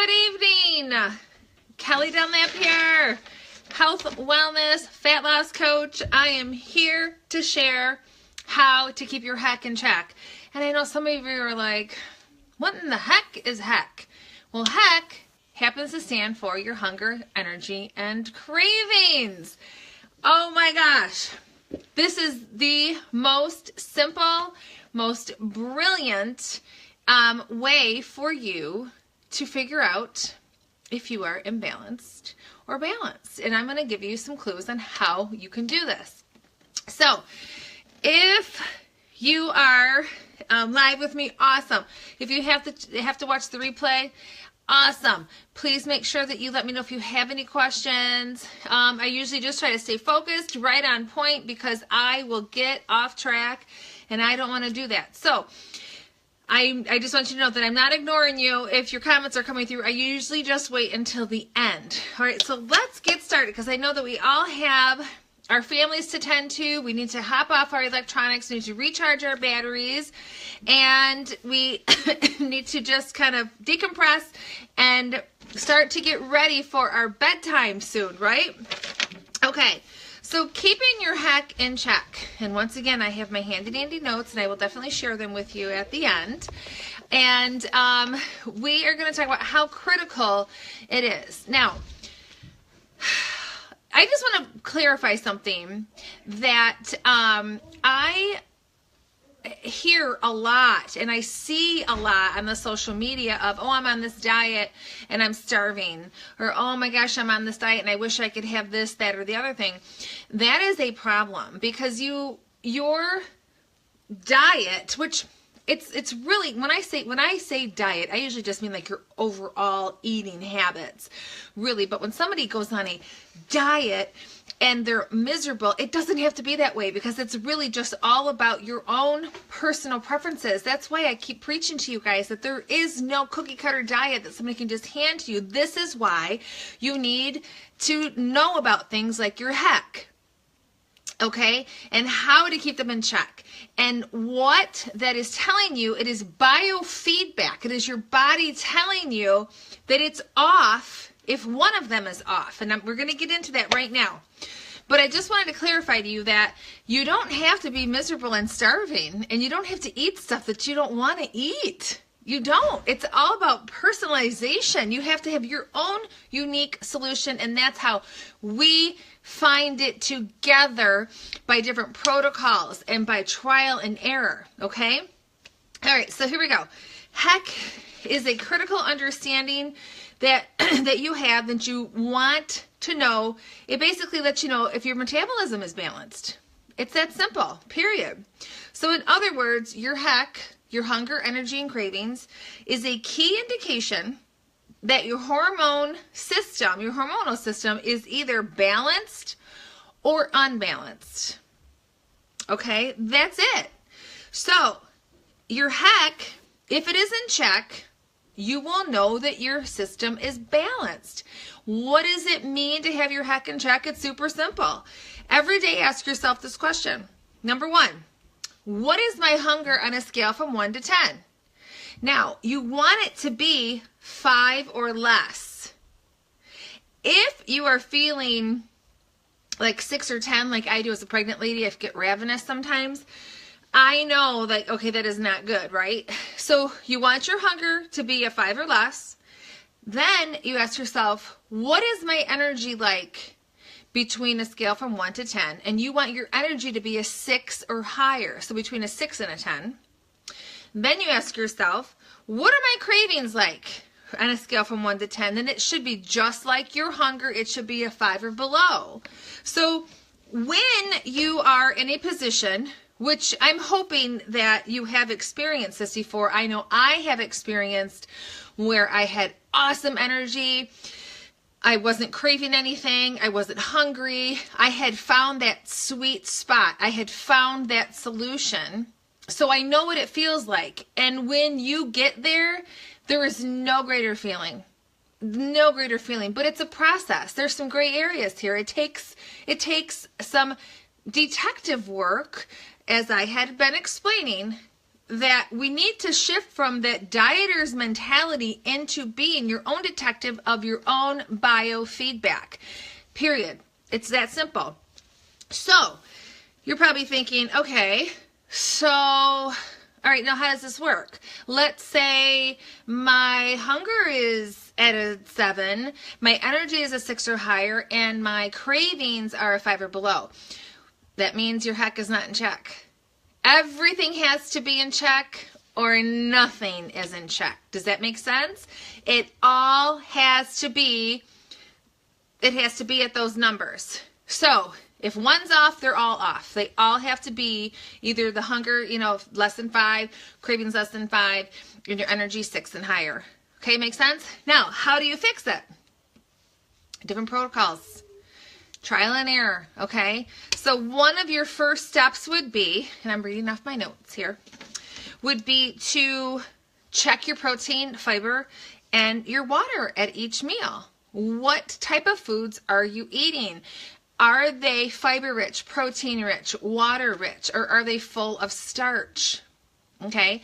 Good evening. Kelly Dunlap here, health, wellness, fat loss coach. I am here to share how to keep your heck in check. And I know some of you are like, what in the heck is heck? Well, heck happens to stand for your hunger, energy, and cravings. Oh my gosh. This is the most simple, most brilliant way for you to figure out if you are imbalanced or balanced. And I'm going to give you some clues on how you can do this. So if you are live with me, awesome. If you have to watch the replay, awesome. Please make sure that you let me know if you have any questions. I usually just try to stay focused, right on point, because I will get off track and I don't want to do that. So I just want you to know that I'm not ignoring you. If your comments are coming through, I usually just wait until the end. All right, so let's get started, because I know that we all have our families to tend to. We need to hop off our electronics. We need to recharge our batteries. And we need to just kind of decompress and start to get ready for our bedtime soon, right? Okay. So keeping your heck in check. And once again, I have my handy dandy notes, and I will definitely share them with you at the end. And we are going to talk about how critical it is. Now, I just want to clarify something that I hear a lot and I see a lot on the social media of, oh, I'm on this diet and I'm starving, or oh my gosh, I'm on this diet and I wish I could have this, that, or the other thing. That is a problem, because your diet, which it's really, when I say diet, I usually just mean like your overall eating habits, really. But when somebody goes on a diet and they're miserable, it doesn't have to be that way, because it's really just all about your own personal preferences. That's why I keep preaching to you guys that there is no cookie cutter diet that somebody can just hand to you. This is why you need to know about things like your heck. Okay, and how to keep them in check. And what that is telling you, it is biofeedback. It is your body telling you that it's off if one of them is off. And we're going to get into that right now. But I just wanted to clarify to you that you don't have to be miserable and starving, and you don't have to eat stuff that you don't want to eat. You don't. It's all about personalization. You have to have your own unique solution, and that's how we find it together, by different protocols and by trial and error, okay? All right, so here we go. Heck is a critical understanding that you have, that you want to know. It basically lets you know if your metabolism is balanced. It's that simple, period. So in other words, your heck, your hunger, energy, and cravings, is a key indication that your hormonal system is either balanced or unbalanced. Okay, that's it. So your heck, if it is in check, you will know that your system is balanced. What does it mean to have your heck in check? It's super simple. Every day ask yourself this question. Number one, what is my hunger on a scale from 1 to 10? Now, you want it to be 5 or less. If you are feeling like 6 or 10, like I do as a pregnant lady, I get ravenous sometimes, I know that, okay, that is not good, right? So you want your hunger to be a 5 or less. Then you ask yourself, what is my energy like between a scale from 1 to 10? And you want your energy to be a 6 or higher, so between a 6 and a 10. Then you ask yourself, what are my cravings like on a scale from 1 to 10? Then it should be just like your hunger. It should be a 5 or below. So when you are in a position, which I'm hoping that you have experienced this before. I know I have experienced where I had awesome energy. I wasn't craving anything. I wasn't hungry. I had found that sweet spot. I had found that solution. So I know what it feels like. And when you get there, there is no greater feeling. No greater feeling. But it's a process. There's some gray areas here. It takes some detective work, as I had been explaining, that we need to shift from that dieter's mentality into being your own detective of your own biofeedback. Period. It's that simple. So you're probably thinking, okay, so, all right, now how does this work? Let's say my hunger is at a 7, my energy is a 6 or higher, and my cravings are a 5 or below. That means your heck is not in check. Everything has to be in check or nothing is in check. Does that make sense? It all has to be, it has to be at those numbers. So if one's off, they're all off. They all have to be either the hunger, less than 5, cravings less than 5, and your energy 6 and higher. Okay, make sense? Now, how do you fix it? Different protocols. Trial and error, okay? So one of your first steps would be, and I'm reading off my notes here, would be to check your protein, fiber, and your water at each meal. What type of foods are you eating? Are they fiber-rich, protein-rich, water-rich, or are they full of starch? Okay?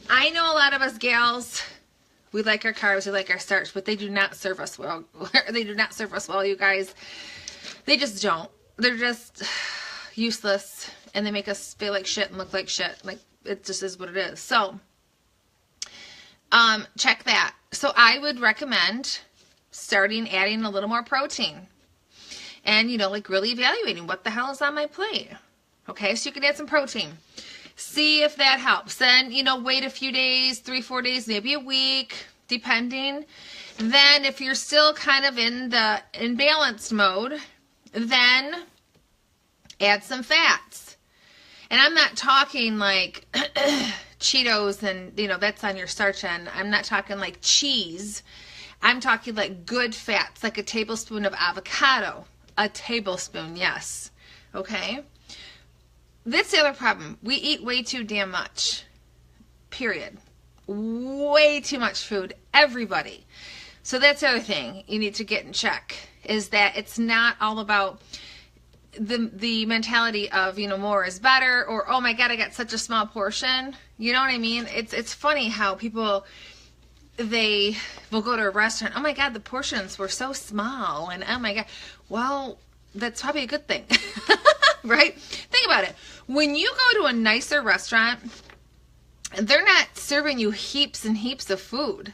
I know a lot of us gals, we like our carbs, we like our starch, but they do not serve us well. They do not serve us well, you guys. They just don't. They're just useless, and they make us feel like shit and look like shit. Like, it just is what it is. So, check that. So I would recommend adding a little more protein. And, really evaluating what the hell is on my plate. Okay, so you can add some protein. See if that helps. Then, wait a few days, 3-4 days, maybe a week, depending. Then if you're still kind of in the imbalanced mode, then add some fats. And I'm not talking like Cheetos and, that's on your starch end. I'm not talking like cheese. I'm talking like good fats, like a tablespoon of avocado. A tablespoon, yes. Okay? That's the other problem. We eat way too damn much. Period. Way too much food. Everybody. So that's the other thing you need to get in check, is that it's not all about the mentality of, more is better, or, oh my God, I got such a small portion. You know what I mean? It's funny how people, they will go to a restaurant, oh my God, the portions were so small, and oh my God. Well, that's probably a good thing, right? Think about it. When you go to a nicer restaurant, they're not serving you heaps and heaps of food.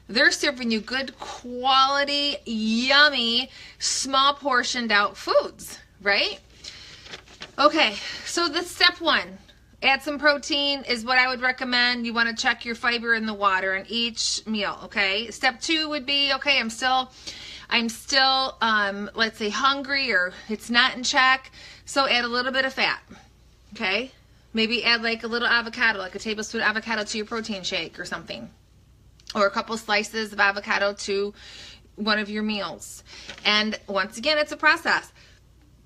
They're serving you good quality, yummy, small portioned out foods, right? Okay, so the step 1, add some protein is what I would recommend. You want to check your fiber in the water in each meal, okay? Step 2 would be, okay, I'm still, let's say hungry, or it's not in check. So add a little bit of fat, okay? Maybe add like a little avocado, like a tablespoon of avocado to your protein shake or something. Or a couple slices of avocado to one of your meals. And once again, it's a process.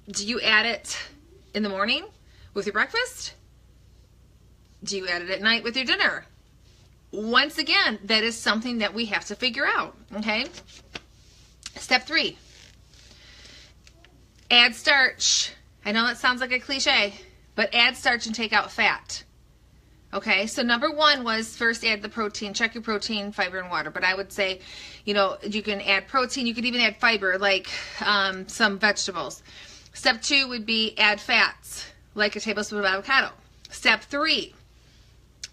Do you add it in the morning with your breakfast? Do you add it at night with your dinner? Once again, that is something that we have to figure out, okay? Step 3, add starch. I know that sounds like a cliche, but add starch and take out fat. Okay, so number 1 was first add the protein, check your protein, fiber, and water. But I would say, you can add protein, you could even add fiber, like some vegetables. Step 2 would be add fats, like a tablespoon of avocado. Step 3,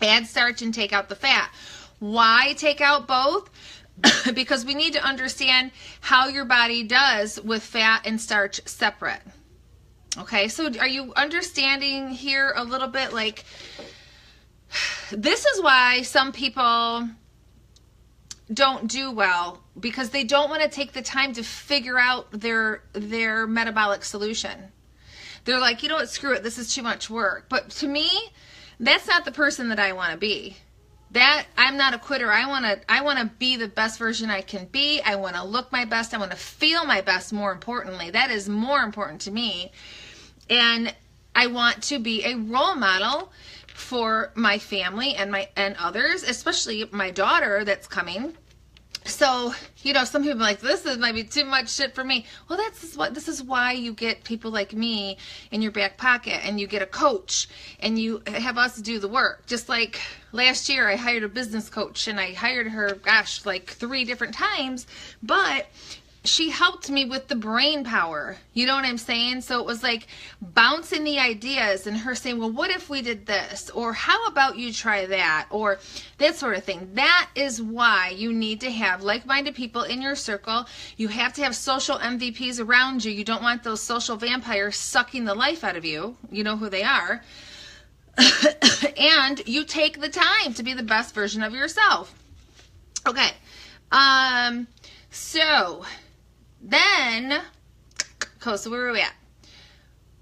add starch and take out the fat. Why take out both? Because we need to understand how your body does with fat and starch separate. Okay, so are you understanding here a little bit? Like, this is why some people don't do well, because they don't want to take the time to figure out their metabolic solution. They're like, screw it, this is too much work. But to me, that's not the person that I want to be. I'm not a quitter. I want to be the best version I can be. I want to look my best. I want to feel my best, more importantly. That is more important to me. And I want to be a role model for my family and others, especially my daughter that's coming. So, you know, some people are like, might be too much shit for me. Well, this is why you get people like me in your back pocket, and you get a coach, and you have us do the work. Just like last year, I hired a business coach, and I hired her, gosh, like 3 different times, but she helped me with the brain power. You know what I'm saying? So it was like bouncing the ideas and her saying, well, what if we did this? Or how about you try that? Or that sort of thing. That is why you need to have like-minded people in your circle. You have to have social MVPs around you. You don't want those social vampires sucking the life out of you. You know who they are. And you take the time to be the best version of yourself. Okay. So then, so where are we at?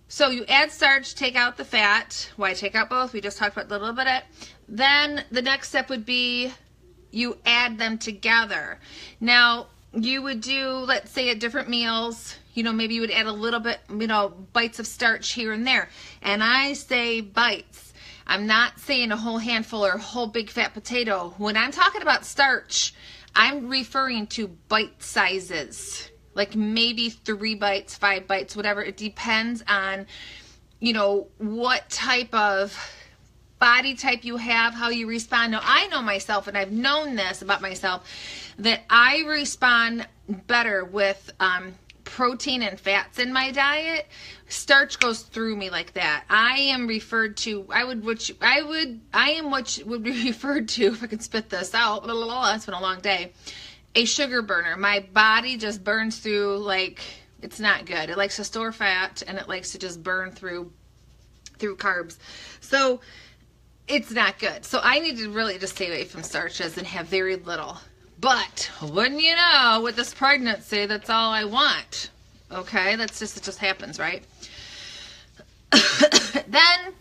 So you add starch, take out the fat. Why take out both? We just talked about a little bit of it. Then the next step would be you add them together. Now, you would do, let's say at different meals, you know, maybe you would add a little bit, you know, bites of starch here and there. And I say bites. I'm not saying a whole handful or a whole big fat potato. When I'm talking about starch, I'm referring to bite sizes. Like maybe 3 bites, 5 bites, whatever. It depends on, you know, what type of body type you have, how you respond. Now, I know myself, and I've known this about myself, that I respond better with protein and fats in my diet. Starch goes through me like that. I am referred to, I am what would be referred to, if I could spit this out, it's been a long day, a sugar burner. My body just burns through, like, it's not good. It likes to store fat, and it likes to just burn through carbs. So it's not good. So I need to really just stay away from starches and have very little. But wouldn't you know, with this pregnancy, that's all I want. Okay, it just happens, right? Then,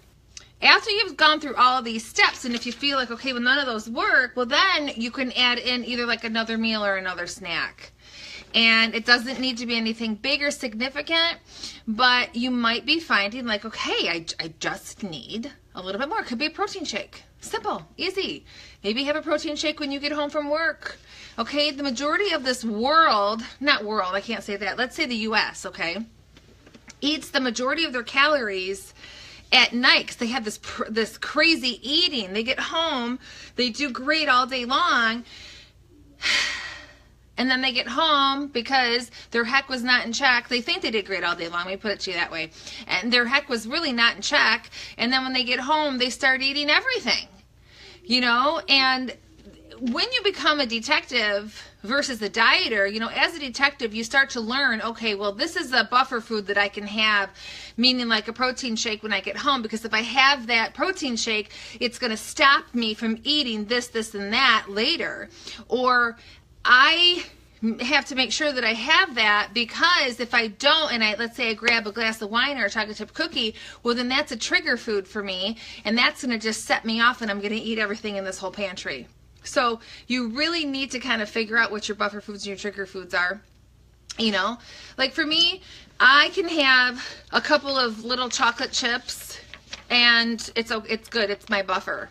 after you've gone through all of these steps, and if you feel like, okay, well, none of those work, well, then you can add in either like another meal or another snack. And it doesn't need to be anything big or significant, but you might be finding like, okay, I just need a little bit more. It could be a protein shake. Simple, easy. Maybe have a protein shake when you get home from work. Okay, the majority of this world, I can't say that. Let's say the U.S., okay, eats the majority of their calories at night because they have this crazy eating. They get home, they do great all day long, and then they get home because their heck was not in check. They think they did great all day long. Let me put it to you that way. And their heck was really not in check. And then when they get home, they start eating everything, you know? And when you become a detective versus a dieter, you know, as a detective, you start to learn, okay, well, this is a buffer food that I can have, meaning like a protein shake when I get home, because if I have that protein shake, it's going to stop me from eating this, and that later. Or I have to make sure that I have that, because if I don't, and let's say I grab a glass of wine or a chocolate chip cookie, well, then that's a trigger food for me, and that's going to just set me off, and I'm going to eat everything in this whole pantry. So you really need to kind of figure out what your buffer foods and your trigger foods are. You know, like for me, I can have a couple of little chocolate chips, and it's good. It's my buffer,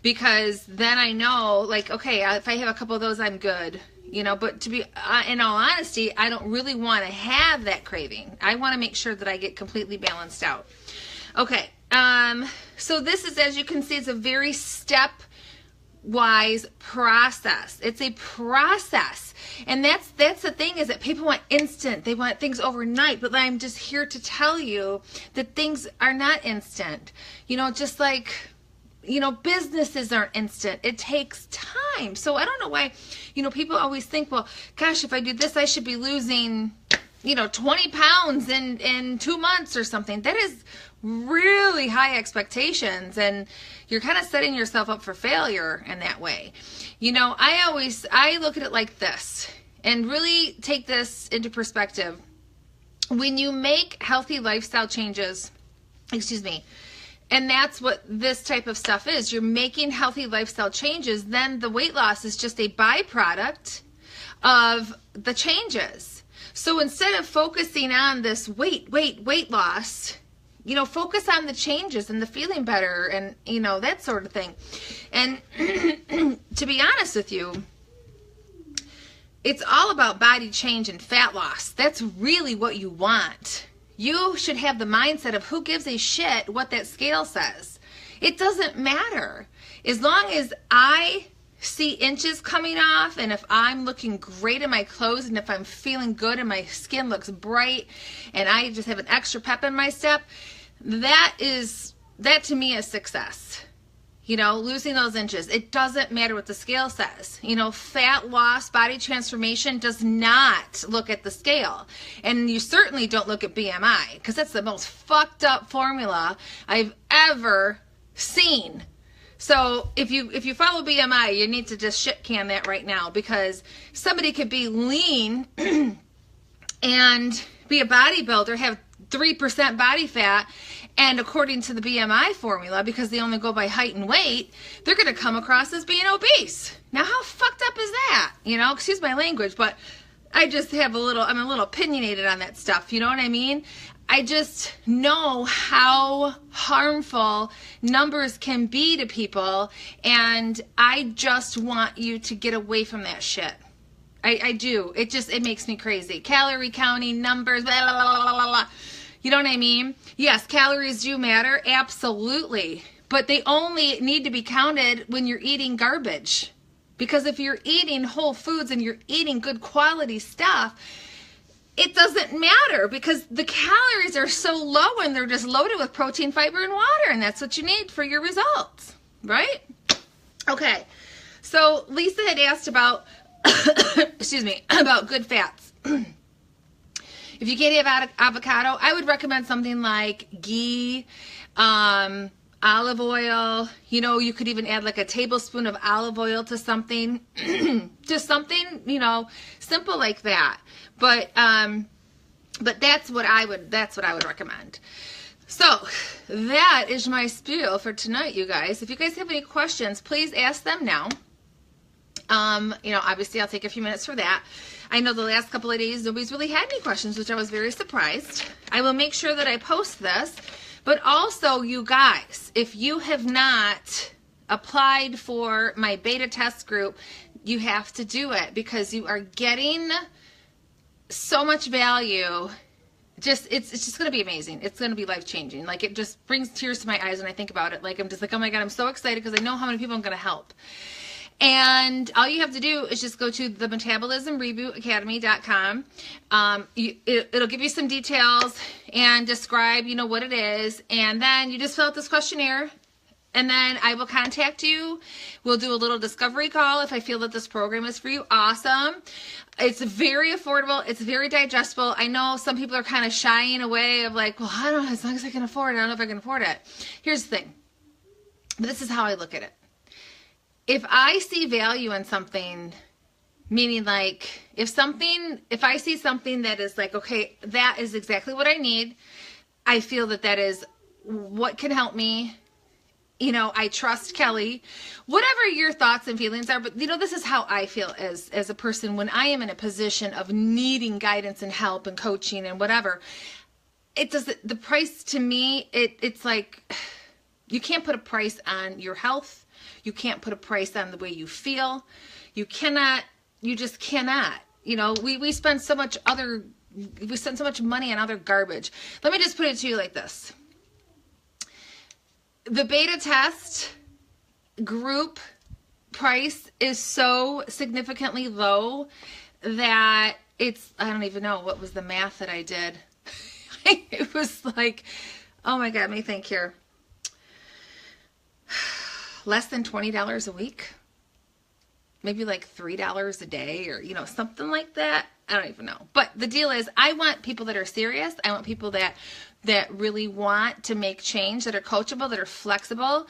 because then I know, like, okay, if I have a couple of those, I'm good. You know, but to be in all honesty, I don't really want to have that craving. I want to make sure that I get completely balanced out. Okay, so this is, as you can see, it's a very step-wise process. It's a process. And that's the thing, is that people want instant. They want things overnight. But I'm just here to tell you that things are not instant. You know, just like, you know, businesses aren't instant. It takes time. So I don't know why, you know, people always think, well, gosh, if I do this, I should be losing, you know, 20 pounds in 2 months or something. That is really high expectations, and you're kind of setting yourself up for failure in that way. You know, I look at it like this, and really take this into perspective. When you make healthy lifestyle changes, and that's what this type of stuff is, you're making healthy lifestyle changes, then the weight loss is just a byproduct of the changes. So instead of focusing on this weight loss, you know, focus on the changes and the feeling better and, you know, that sort of thing. And to be honest with you, it's all about body change and fat loss. That's really what you want. You should have the mindset of who gives a shit what that scale says. It doesn't matter. As long as I see inches coming off, and if I'm looking great in my clothes, and if I'm feeling good and my skin looks bright, and I just have an extra pep in my step, that to me is success. You know, losing those inches. It doesn't matter what the scale says. You know, fat loss, body transformation does not look at the scale. And you certainly don't look at BMI, because that's the most fucked up formula I've ever seen. So if you follow BMI, you need to just shit can that right now, because somebody could be lean and be a bodybuilder, have 3% body fat, and according to the BMI formula, because they only go by height and weight, they're going to come across as being obese. Now, how fucked up is that? You know, excuse my language, but I just have I'm a little opinionated on that stuff. You know what I mean? I just know how harmful numbers can be to people, and I just want you to get away from that shit. I do. It makes me crazy. Calorie counting, numbers, blah, blah, blah, blah, blah. You know what I mean? Yes, calories do matter, absolutely. But they only need to be counted when you're eating garbage. Because if you're eating whole foods and you're eating good quality stuff, it doesn't matter, because the calories are so low and they're just loaded with protein, fiber, and water, and that's what you need for your results, right? Okay, so Lisa had asked about, excuse me, about good fats. If you can't have avocado, I would recommend something like ghee, olive oil. You know, you could even add like a tablespoon of olive oil to something. Just something, you know, simple like that. But that's what I would recommend. So that is my spiel for tonight, you guys. If you guys have any questions, please ask them now. You know, obviously I'll take a few minutes for that. I know the last couple of days nobody's really had any questions, which I was very surprised. I will make sure that I post this. But also, you guys, if you have not applied for my beta test group, you have to do it, because you are getting so much value. It's just going to be amazing. It's going to be life-changing. Like, it just brings tears to my eyes when I think about it. Like, I'm just like, oh my God, I'm so excited, because I know how many people I'm going to help. And all you have to do is just go to the metabolismrebootacademy.com. It'll give you some details and describe, you know, what it is. And then you just fill out this questionnaire. And then I will contact you. We'll do a little discovery call if I feel that this program is for you. Awesome. It's very affordable. It's very digestible. I know some people are kind of shying away of like, well, I don't know, as long as I can afford it. I don't know if I can afford it. Here's the thing. This is how I look at it. If I see value in something, meaning like if I see something that is like, okay, that is exactly what I need. I feel that is what can help me. You know, I trust Kelly, whatever your thoughts and feelings are, but you know, this is how I feel as a person when I am in a position of needing guidance and help and coaching and whatever. The price to me, it's like, you can't put a price on your health. You can't put a price on the way you feel. You just cannot. You know, we spend so much money on other garbage. Let me just put it to you like this. The beta test group price is so significantly low that I don't even know what was the math that I did. It was like, oh my God, let me think here. Less than $20 a week, maybe like $3 a day, or, you know, something like that. I don't even know. But the deal is, I want people that are serious. I want people that really want to make change, that are coachable, that are flexible,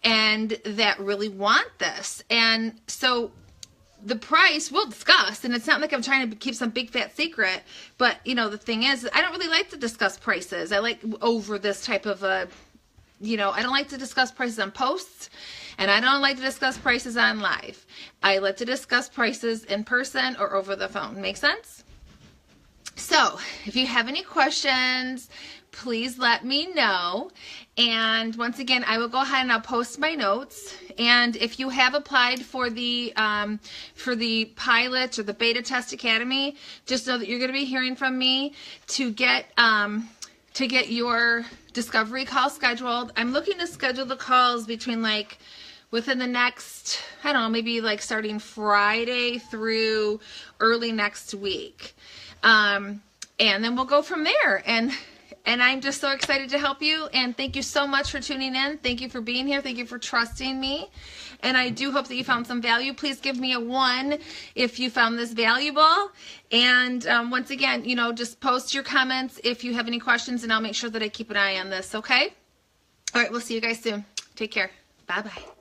and that really want this. And so the price we'll discuss, and it's not like I'm trying to keep some big fat secret, but you know, the thing is, I don't really like to discuss prices. I like over this type of I don't like to discuss prices on posts, and I don't like to discuss prices on live. I like to discuss prices in person or over the phone. Make sense? So if you have any questions, please let me know. And once again, I will go ahead and I'll post my notes. And if you have applied for the pilot or the beta test academy, just know that you're going to be hearing from me to get your discovery call scheduled. I'm looking to schedule the calls between like within the next, I don't know, maybe like starting Friday through early next week. And then we'll go from there. And I'm just so excited to help you. And thank you so much for tuning in. Thank you for being here. Thank you for trusting me. And I do hope that you found some value. Please give me a 1 if you found this valuable. And once again, you know, just post your comments if you have any questions, and I'll make sure that I keep an eye on this, okay? All right, we'll see you guys soon. Take care. Bye-bye.